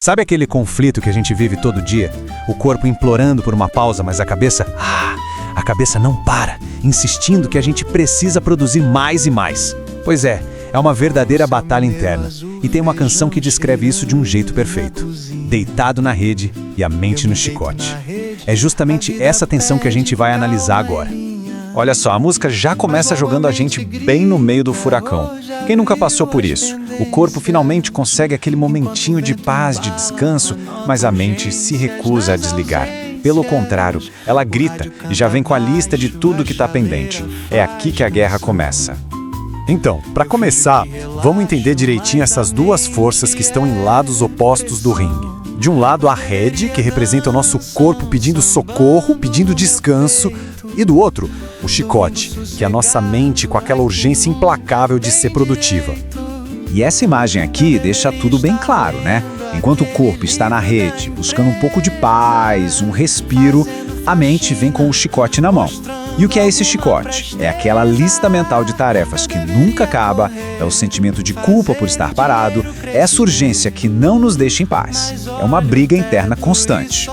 Sabe aquele conflito que a gente vive todo dia? O corpo implorando por uma pausa, mas a cabeça não para, insistindo que a gente precisa produzir mais e mais. Pois é uma verdadeira batalha interna. E tem uma canção que descreve isso de um jeito perfeito. Deitado na rede e a mente no chicote. É justamente essa tensão que a gente vai analisar agora. Olha só, a música já começa jogando a gente bem no meio do furacão. Quem nunca passou por isso? O corpo finalmente consegue aquele momentinho de paz, de descanso, mas a mente se recusa a desligar. Pelo contrário, ela grita e já vem com a lista de tudo que está pendente. É aqui que a guerra começa. Então, para começar, vamos entender direitinho essas duas forças que estão em lados opostos do ringue. De um lado, a rede, que representa o nosso corpo pedindo socorro, pedindo descanso, e do outro, o chicote, que é a nossa mente com aquela urgência implacável de ser produtiva. E essa imagem aqui deixa tudo bem claro, né? Enquanto o corpo está na rede, buscando um pouco de paz, um respiro, a mente vem com o chicote na mão. E o que é esse chicote? É aquela lista mental de tarefas que nunca acaba, é o sentimento de culpa por estar parado, é essa urgência que não nos deixa em paz. É uma briga interna constante.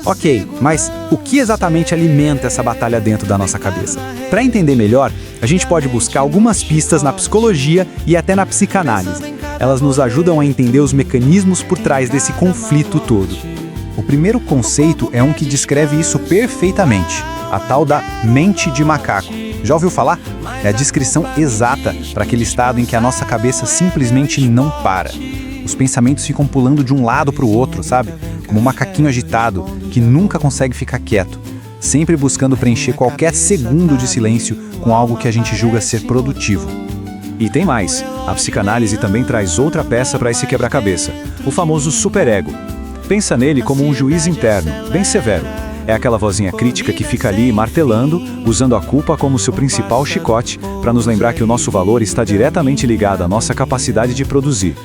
Ok, mas o que exatamente alimenta essa batalha dentro da nossa cabeça? Para entender melhor, a gente pode buscar algumas pistas na psicologia e até na psicanálise. Elas nos ajudam a entender os mecanismos por trás desse conflito todo. O primeiro conceito é um que descreve isso perfeitamente, a tal da mente de macaco. Já ouviu falar? É a descrição exata para aquele estado em que a nossa cabeça simplesmente não para. Os pensamentos ficam pulando de um lado para o outro, sabe? Como um macaquinho agitado, que nunca consegue ficar quieto, sempre buscando preencher qualquer segundo de silêncio com algo que a gente julga ser produtivo. E tem mais, a psicanálise também traz outra peça para esse quebra-cabeça, o famoso superego. Pensa nele como um juiz interno, bem severo. É aquela vozinha crítica que fica ali martelando, usando a culpa como seu principal chicote, para nos lembrar que o nosso valor está diretamente ligado à nossa capacidade de produzir.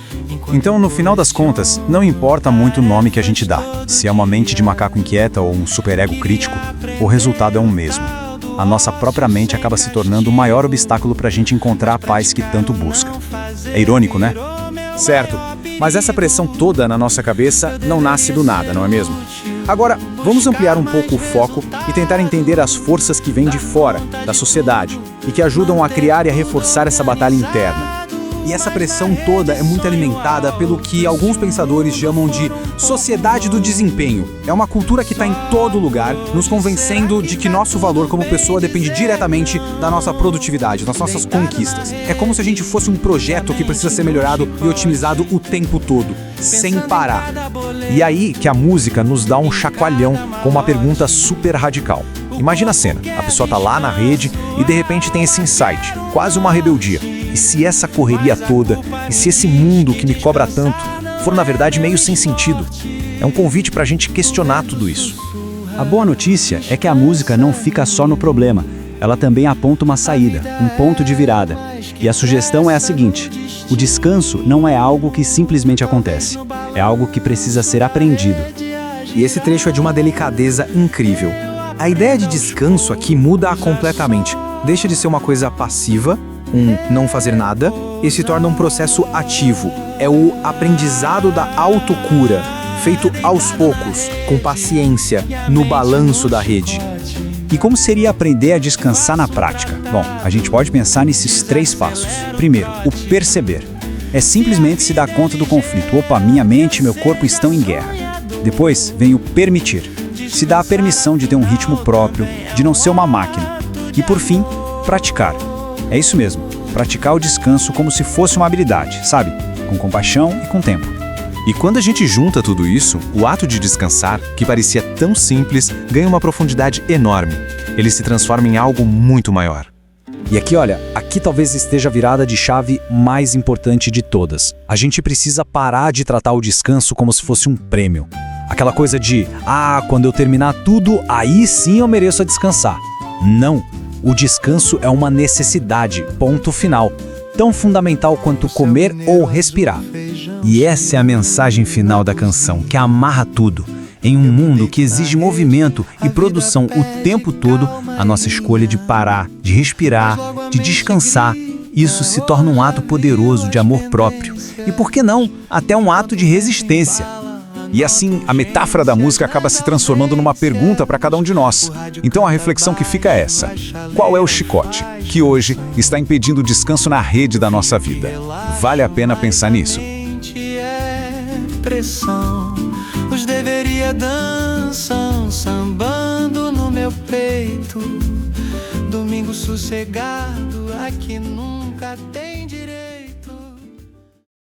Então, no final das contas, não importa muito o nome que a gente dá. Se é uma mente de macaco inquieta ou um superego crítico, o resultado é o mesmo. A nossa própria mente acaba se tornando o maior obstáculo para a gente encontrar a paz que tanto busca. É irônico, né? Certo, mas essa pressão toda na nossa cabeça não nasce do nada, não é mesmo? Agora, vamos ampliar um pouco o foco e tentar entender as forças que vêm de fora, da sociedade, e que ajudam a criar e a reforçar essa batalha interna. E essa pressão toda é muito alimentada pelo que alguns pensadores chamam de sociedade do desempenho. É uma cultura que está em todo lugar, nos convencendo de que nosso valor como pessoa depende diretamente da nossa produtividade, das nossas conquistas. É como se a gente fosse um projeto que precisa ser melhorado e otimizado o tempo todo, sem parar. E aí que a música nos dá um chacoalhão com uma pergunta super radical. Imagina a cena, a pessoa tá lá na rede e de repente tem esse insight, quase uma rebeldia. E se essa correria toda, e se esse mundo que me cobra tanto, for na verdade meio sem sentido? É um convite pra gente questionar tudo isso. A boa notícia é que a música não fica só no problema, ela também aponta uma saída, um ponto de virada. E a sugestão é a seguinte: o descanso não é algo que simplesmente acontece, é algo que precisa ser aprendido. E esse trecho é de uma delicadeza incrível. A ideia de descanso aqui muda completamente. Deixa de ser uma coisa passiva, um não fazer nada, e se torna um processo ativo. É o aprendizado da autocura, feito aos poucos, com paciência, no balanço da rede. E como seria aprender a descansar na prática? Bom, a gente pode pensar nesses 3 passos. Primeiro, o perceber. É simplesmente se dar conta do conflito. Opa, minha mente e meu corpo estão em guerra. Depois vem o permitir. Se dá a permissão de ter um ritmo próprio, de não ser uma máquina. E por fim, praticar. É isso mesmo, praticar o descanso como se fosse uma habilidade, sabe? Com compaixão e com tempo. E quando a gente junta tudo isso, o ato de descansar, que parecia tão simples, ganha uma profundidade enorme. Ele se transforma em algo muito maior. E aqui, olha, aqui talvez esteja a virada de chave mais importante de todas. A gente precisa parar de tratar o descanso como se fosse um prêmio. Aquela coisa de, quando eu terminar tudo, aí sim eu mereço descansar. Não, o descanso é uma necessidade, ponto final. Tão fundamental quanto comer ou respirar. E essa é a mensagem final da canção, que amarra tudo. Em um mundo que exige movimento e produção o tempo todo, a nossa escolha de parar, de respirar, de descansar, isso se torna um ato poderoso de amor próprio. E por que não, até um ato de resistência. E assim, a metáfora da música acaba se transformando numa pergunta para cada um de nós. Então a reflexão que fica é essa: qual é o chicote que hoje está impedindo o descanso na rede da nossa vida? Vale a pena pensar nisso. Os deveria dançam, sambando no meu peito. Domingo sossegado, aqui nunca tem direito.